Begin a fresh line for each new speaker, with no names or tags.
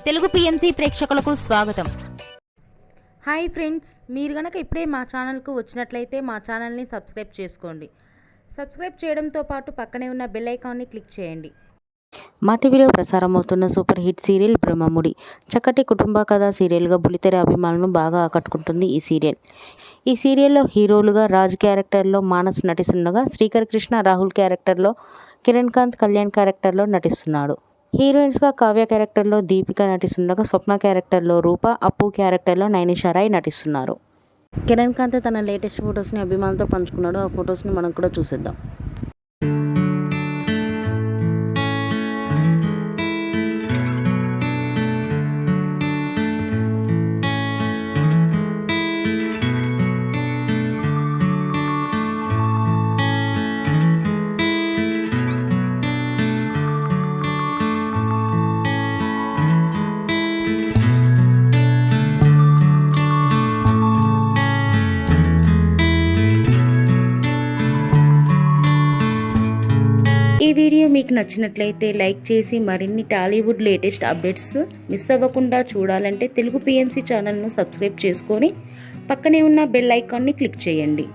Telugu PMC ప్రేక్షకులకు స్వాగతం.
Hi friends, మీరు గనక ఇప్పుడే మా ఛానల్కు వచ్చినట్లయితే మా ఛానల్ని సబ్స్క్రైబ్ చేసుకోండి. సబ్స్క్రైబ్ చేయడంతో పాటు పక్కనే ఉన్న బెల్ ఐకాన్ని క్లిక్ చేయండి.
మా టీవీలో ప్రసారమవుతున్న సూపర్ హిట్ సీరియల్ బ్రహ్మముడి చక్కటి కుటుంబ కథా సీరియల్గా బుల్లితెర అభిమానులను బాగా ఆకట్టుకుంటుంది ఈ సీరియల్. ఈ సీరియల్లో హీరోలుగా రాజు క్యారెక్టర్లో మానస్ నటిస్తుండగా, శ్రీకర్ కృష్ణ రాహుల్ క్యారెక్టర్లో, కిరణ్ కాంత్ కళ్యాణ్ క్యారెక్టర్లో నటిస్తున్నాడు. హీరోయిన్స్గా కావ్య క్యారెక్టర్లో దీపిక నటిస్తుండగా, స్వప్న క్యారెక్టర్లో రూప, అప్పు క్యారెక్టర్లో నైనిషారాయ్ నటిస్తున్నారు. కిరణ్ కాంత్ తన లేటెస్ట్ ఫొటోస్ని అభిమానులతో పంచుకున్నాడు. ఆ ఫొటోస్ని మనం కూడా చూసేద్దాం. ఈ వీడియో మీకు నచ్చినట్లయితే లైక్ చేసి మరిన్ని టాలీవుడ్ లేటెస్ట్ అప్డేట్స్ మిస్ అవ్వకుండా చూడాలంటే తెలుగు పిఎంసి ఛానల్ను సబ్స్క్రైబ్ చేసుకొని పక్కనే ఉన్న బెల్ ఐకాన్ని క్లిక్ చేయండి.